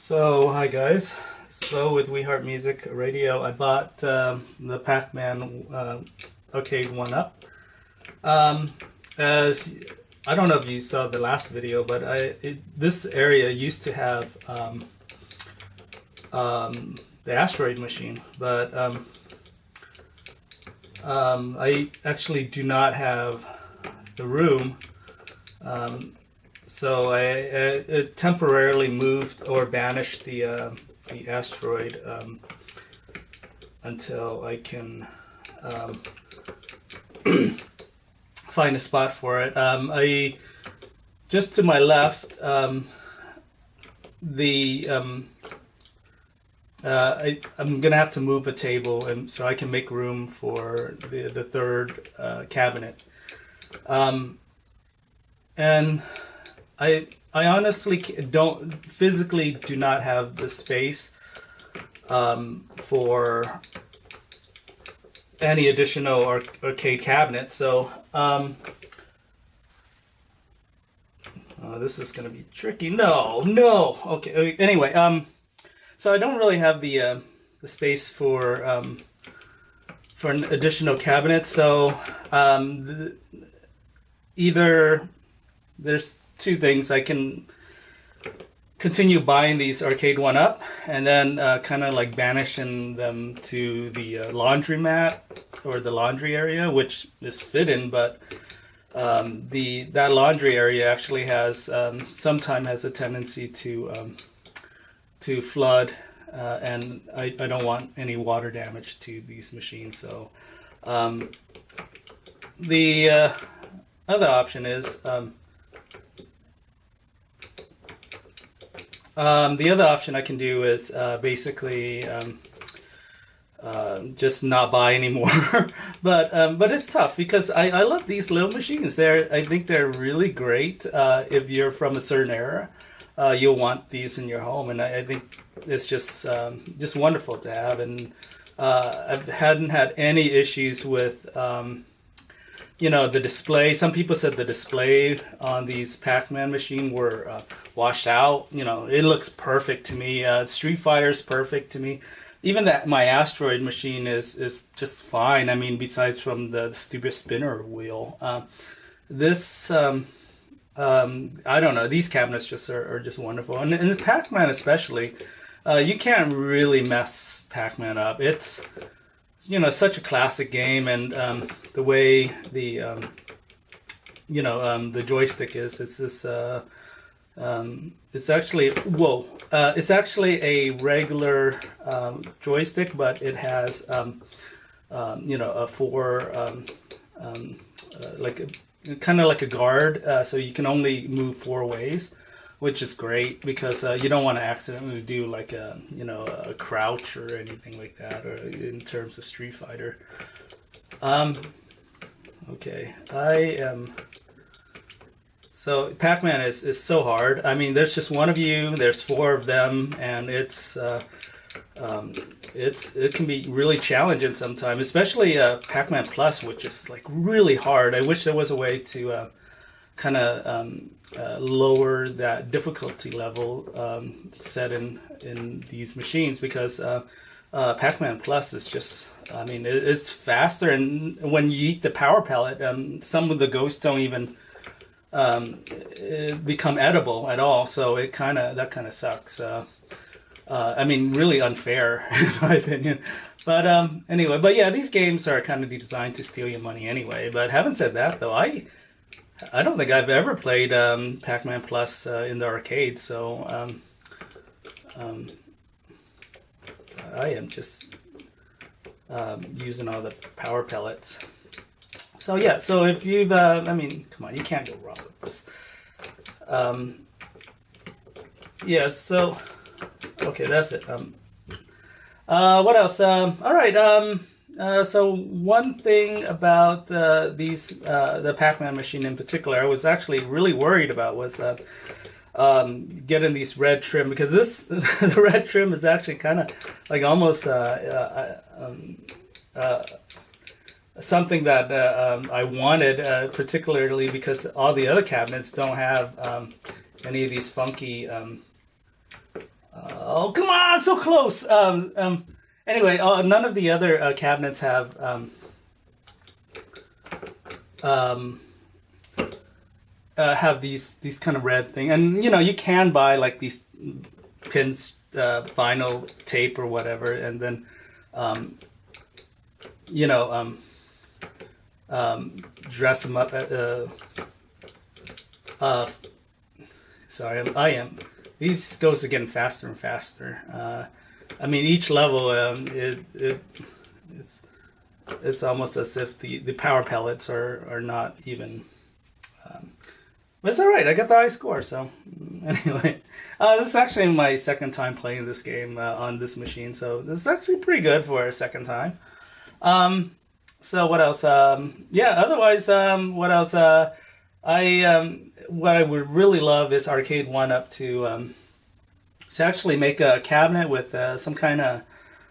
So, hi guys. So, with We Heart Music Radio, I bought the Pac-Man Arcade1Up. Um, as I don't know if you saw the last video, but this area used to have the asteroid machine, but I actually do not have the room. So I temporarily moved or banished the asteroid until I can find a spot for it. I just to my left, I'm gonna have to move a table, and so I can make room for the third cabinet. And I honestly don't physically do not have the space for any additional arcade cabinet. So this is going to be tricky. No. Okay. Anyway, so I don't really have the space for an additional cabinet. So either there's two things. I can continue buying these Arcade1Up and then kind of like banishing them to the laundromat or the laundry area, which is fitting, but that laundry area actually has sometimes has a tendency to flood, and I don't want any water damage to these machines. So the other option is the other option I can do is basically just not buy anymore. but it's tough because I love these little machines. I think they're really great. If you're from a certain era, you'll want these in your home, and I think it's just wonderful to have. And I hadn't had any issues with the display. Some people said the display on these Pac-Man machine were washed out. It looks perfect to me. Street Fighter's perfect to me. Even that my asteroid machine is just fine. I mean, besides from the stupid spinner wheel. This I don't know. These cabinets just are just wonderful, and the Pac-Man especially. You can't really mess Pac-Man up. It's such a classic game, and the way the the joystick is, it's this it's actually a regular joystick, but it has a kind of like a guard, so you can only move four ways, which is great because you don't want to accidentally do like a crouch or anything like that, or in terms of Street Fighter. Okay, so Pac-Man is so hard. I mean, there's just one of you, there's four of them, and it can be really challenging sometimes, especially Pac-Man Plus, which is like really hard. I wish there was a way to kind of lower that difficulty level set in these machines, because Pac-Man Plus is just, I mean, it's faster, and when you eat the power pellet, some of the ghosts don't even become edible at all, so that kind of sucks. I mean, really unfair in my opinion. But anyway, but yeah, these games are kind of designed to steal your money anyway. But having said that, though, I don't think I've ever played Pac-Man Plus in the arcade, so I am just using all the power pellets. So yeah, so if you've, I mean, come on, you can't go wrong with this. Yeah, so, okay, that's it. What else? All right, so one thing about the Pac-Man machine in particular, I was actually really worried about was getting these red trim, because the red trim is actually kind of like almost something that I wanted, particularly because all the other cabinets don't have any of these funky Oh, come on, so close. Anyway, none of the other cabinets have these kind of red thing, and you can buy like these pins, vinyl tape or whatever, and then you know dress them up. Sorry, I am. These goes getting faster and faster. I mean, each level, it's almost as if the power pellets are not even. But it's all right. I got the high score. So anyway, this is actually my second time playing this game on this machine. So this is actually pretty good for a second time. So what else? Yeah. Otherwise, what else? What I would really love is Arcade1Up to actually make a cabinet with some kind of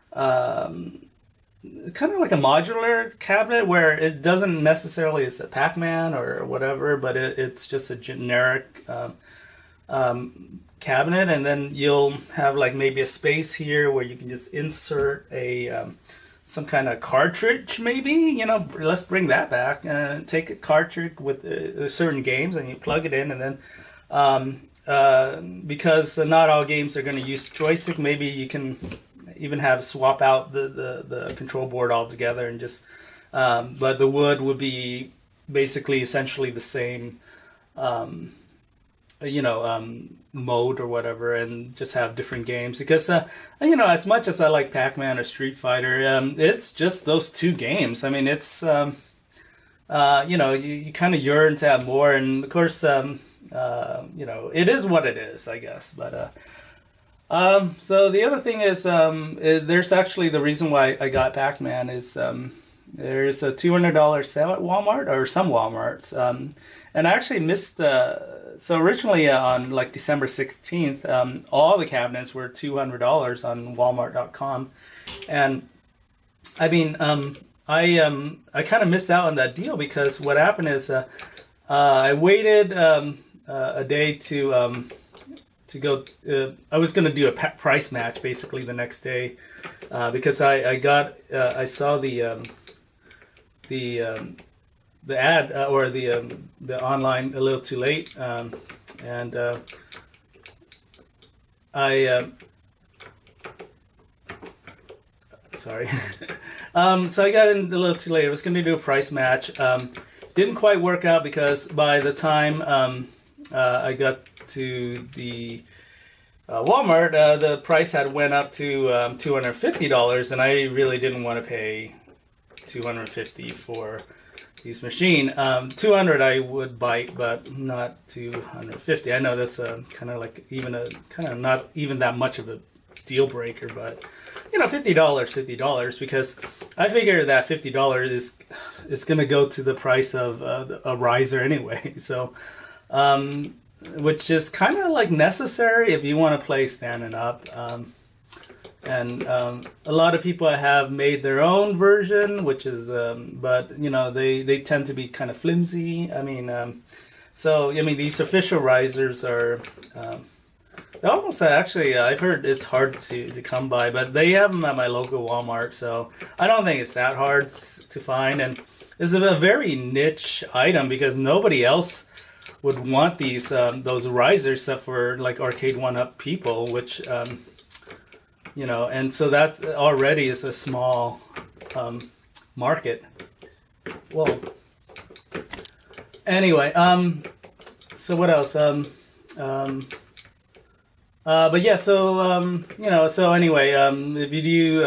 like a modular cabinet where it doesn't necessarily is a Pac-Man or whatever, but it's just a generic cabinet, and then you'll have like maybe a space here where you can just insert a some kind of cartridge, maybe. Let's bring that back. Take a cartridge with certain games, and you plug it in, and then because not all games are going to use joystick, maybe you can even have swap out the control board altogether, and just but the wood would be basically essentially the same mode or whatever, and just have different games, because as much as I like Pac-Man or Street Fighter, it's just those two games. I mean, it's you kind of yearn to have more, and of course it is what it is, I guess. But so the other thing is, there's actually the reason why I got Pac-Man is there's a $200 sale at Walmart, or some Walmarts, and I actually missed so originally on like December 16th, all the cabinets were $200 on Walmart.com, and I mean I kind of missed out on that deal, because what happened is I waited a day to go. I was going to do a price match basically the next day, because I saw the ad or the online a little too late, and I sorry. So I got in a little too late. I was going to do a price match. Didn't quite work out, because by the time I got to the Walmart, the price had went up to $250, and I really didn't want to pay $250 for this machine. $200 I would bite, but not $250. I know that's kind of like even a kind of not even that much of a deal breaker, but $50, because I figure that $50 is going to go to the price of a riser anyway. So, which is kind of like necessary if you want to play standing up. And a lot of people have made their own version, which is, but they tend to be kind of flimsy. I mean, these official risers are almost actually. I've heard it's hard to come by, but they have them at my local Walmart, so I don't think it's that hard to find. And it's a very niche item, because nobody else would want these those risers except for like Arcade1Up people, which and so that already is a small market. Well, anyway, so what else? But yeah, so so anyway, if you do,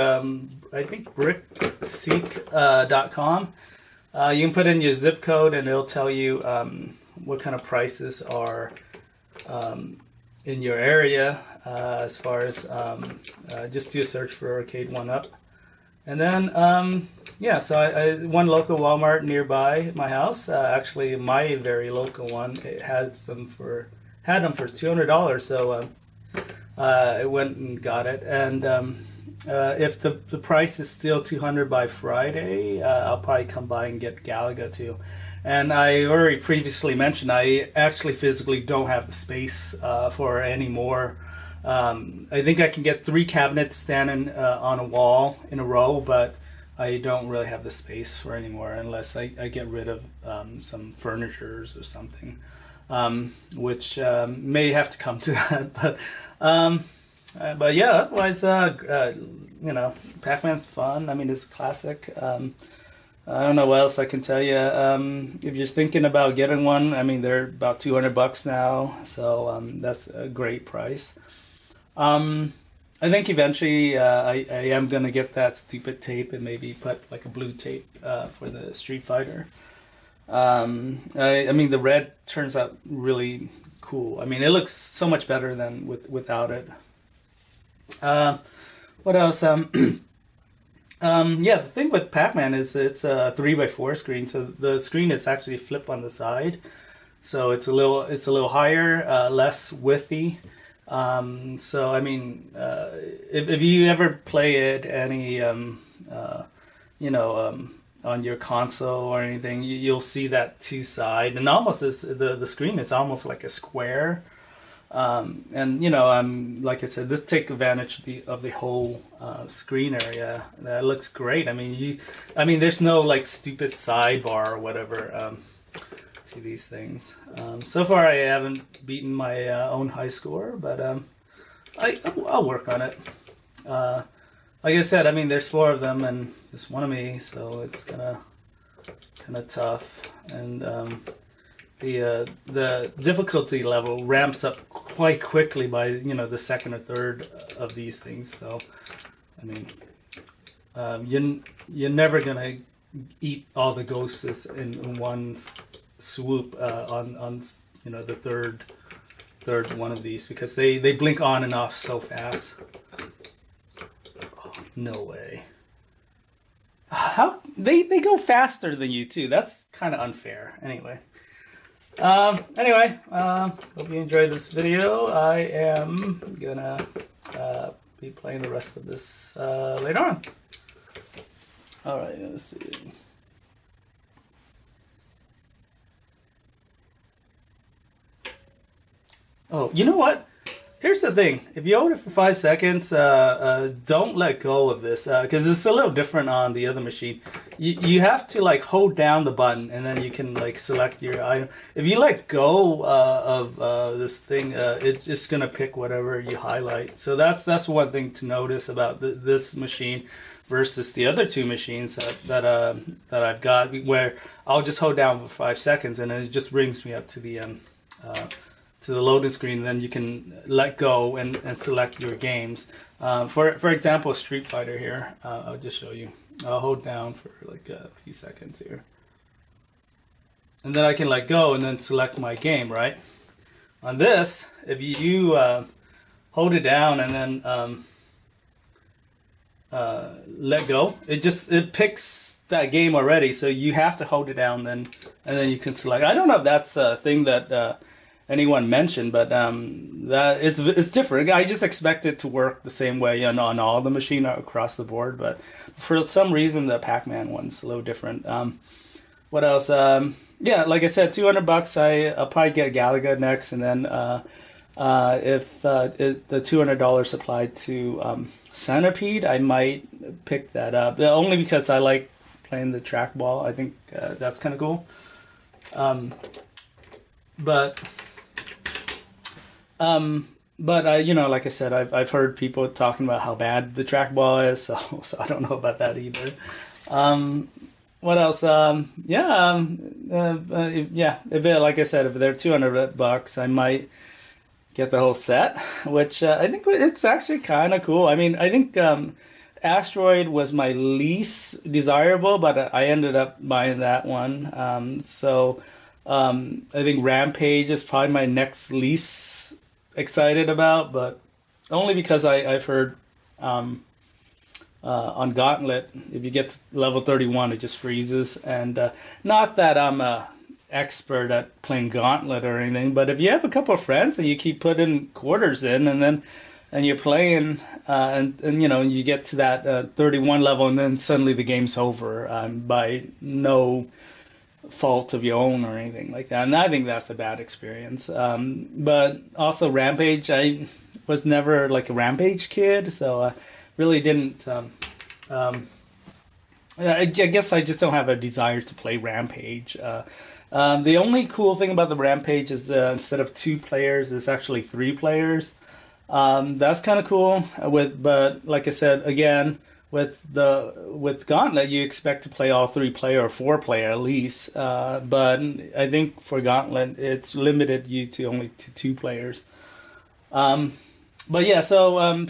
I think brickseek.com, you can put in your zip code, and it'll tell you what kind of prices are in your area, as far as just do a search for Arcade1Up, and then so I one local Walmart nearby my house, actually my very local one, it had them for $200, so I went and got it, and if the price is still $200 by Friday, I'll probably come by and get Galaga too. And I already previously mentioned I actually physically don't have the space for any more. I think I can get 3 cabinets standing on a wall in a row, but I don't really have the space for any more unless I get rid of some furnitures or something, which may have to come to that. But yeah, otherwise, you know, Pac-Man's fun. I mean, it's classic. I don't know what else I can tell you. If you're thinking about getting one, I mean, they're about $200 now, so that's a great price. I think eventually I am gonna get that stupid tape and maybe put like a blue tape for the Street Fighter. I mean, the red turns out really cool. I mean, it looks so much better than without it. What else? Yeah, the thing with Pac-Man is it's a 3x4 screen, so the screen is actually flip on the side, so it's a little higher, less widthy. So I mean, if you ever play it any you know, on your console or anything, you'll see that two side, and almost the screen is almost like a square. And you know, like I said, this take advantage of the whole screen area. That looks great. I mean, there's no like stupid sidebar or whatever. See these things. So far, I haven't beaten my own high score, but I'll work on it. Like I said, I mean, there's 4 of them, and there's 1 of me, so it's kind of tough. And the difficulty level ramps up quite quickly by, you know, the 2nd or 3rd of these things. So, I mean, you're never gonna eat all the ghosts in one swoop on you know, the third one of these, because they blink on and off so fast. Oh, no way. How they go faster than you too? That's kind of unfair. Anyway. Hope you enjoyed this video. I am gonna be playing the rest of this later on. Alright, let's see. Oh, you know what? Here's the thing. If you hold it for 5 seconds, don't let go of this, because it's a little different on the other machine. You have to like hold down the button, and then you can like select your item. If you let go of this thing, it's just gonna pick whatever you highlight. So that's one thing to notice about this machine versus the other 2 machines that I've got, where I'll just hold down for 5 seconds, and it just brings me up to the loading screen. Then you can let go and select your games. For example, Street Fighter here. I'll just show you. I'll hold down for like a few seconds here, and then I can let go and then select my game. Right on this, if you hold it down and then let go, it picks that game already. So you have to hold it down and then you can select. I don't know if that's a thing that anyone mentioned, but that it's different. I just expect it to work the same way on all the machine across the board, but for some reason the Pac-Man one's a little different. What else? Yeah, like I said, $200. I'll probably get Galaga next, and then if the $200 applied to Centipede, I might pick that up. Only because I like playing the trackball. I think that's kind of cool. But you know, like I said, I've heard people talking about how bad the trackball is, so I don't know about that either. What else? Yeah, like I said, if they're $200, I might get the whole set, which I think it's actually kind of cool. I mean, I think Asteroid was my least desirable, but I ended up buying that one. I think Rampage is probably my next least excited about, but only because I've heard on Gauntlet, if you get to level 31, it just freezes. And not that I'm a expert at playing Gauntlet or anything, but if you have a couple of friends and you keep putting quarters in, and you're playing, and you know, you get to that 31 level, and then suddenly the game's over by no fault of your own or anything like that. And I think that's a bad experience. But also Rampage, I was never like a Rampage kid, so I really didn't. I guess I just don't have a desire to play Rampage. The only cool thing about the Rampage is instead of 2 players, it's actually 3 players. That's kind of cool. But like I said, again, with Gauntlet, you expect to play all 3 player or 4 player at least. But I think for Gauntlet, it's limited you to only to 2 players. But yeah, so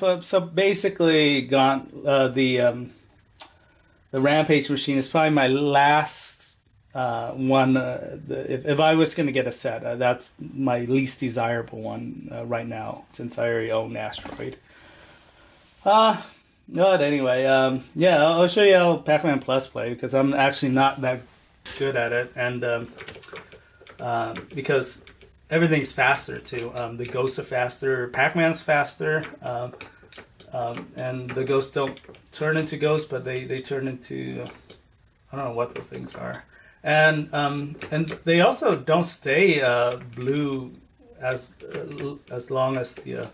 basically, the Rampage machine is probably my last one. If I was going to get a set, that's my least desirable one right now, since I already own Asteroid. But anyway, yeah, I'll show you how Pac-Man Plus play, because I'm actually not that good at it, and because everything's faster too. The ghosts are faster, Pac-Man's faster, and the ghosts don't turn into ghosts, but they turn into, I don't know what those things are, and they also don't stay blue as long as the.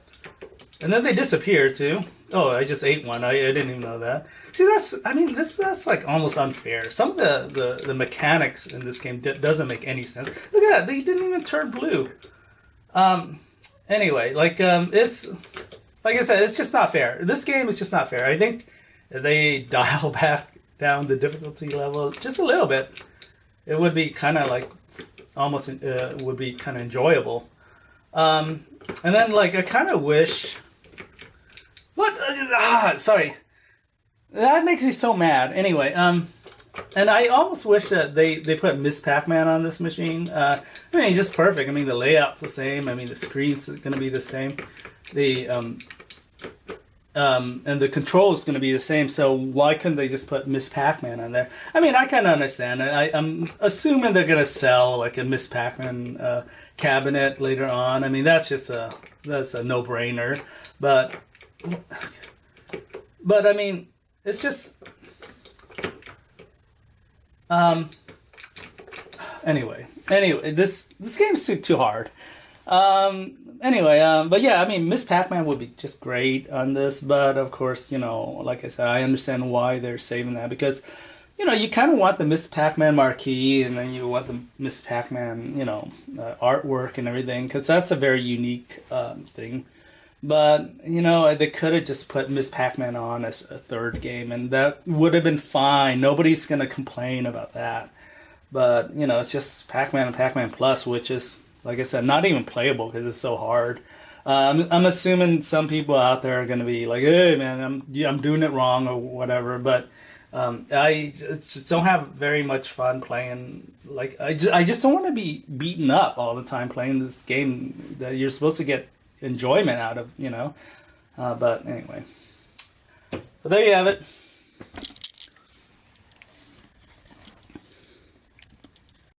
And then they disappear too. Oh, I just ate one. I didn't even know that. See, that's like almost unfair. Some of the mechanics in this game doesn't make any sense. Look at that. They didn't even turn blue. Anyway, it's like I said, it's just not fair. This game is just not fair. I think if they dial back down the difficulty level just a little bit, it would be kind of like almost would be kind of enjoyable. And then I kind of wish. What? Sorry. That makes me so mad. Anyway, and I almost wish that they put Miss Pac-Man on this machine. I mean, it's just perfect. I mean, the layout's the same. I mean, the screen's going to be the same. And the control is going to be the same. So why couldn't they just put Miss Pac-Man on there? I mean, I kind of understand it. I'm assuming they're going to sell like a Miss Pac-Man cabinet later on. I mean, that's a no-brainer. But I mean, it's just anyway, this game's too hard. But yeah, I mean, Miss Pac-Man would be just great on this, but of course, like I said, I understand why they're saving that, because you kind of want the Miss Pac-Man marquee, and then you want the Miss Pac-Man, artwork and everything, because that's a very unique thing. But, they could have just put Miss Pac-Man on as a third game, and that would have been fine. Nobody's going to complain about that. But, it's just Pac-Man and Pac-Man Plus, which is, like I said, not even playable because it's so hard. I'm assuming some people out there are going to be like, hey, man, I'm doing it wrong or whatever. But I just don't have very much fun playing. I just don't want to be beaten up all the time playing this game that you're supposed to get enjoyment out of, but anyway. But there you have it.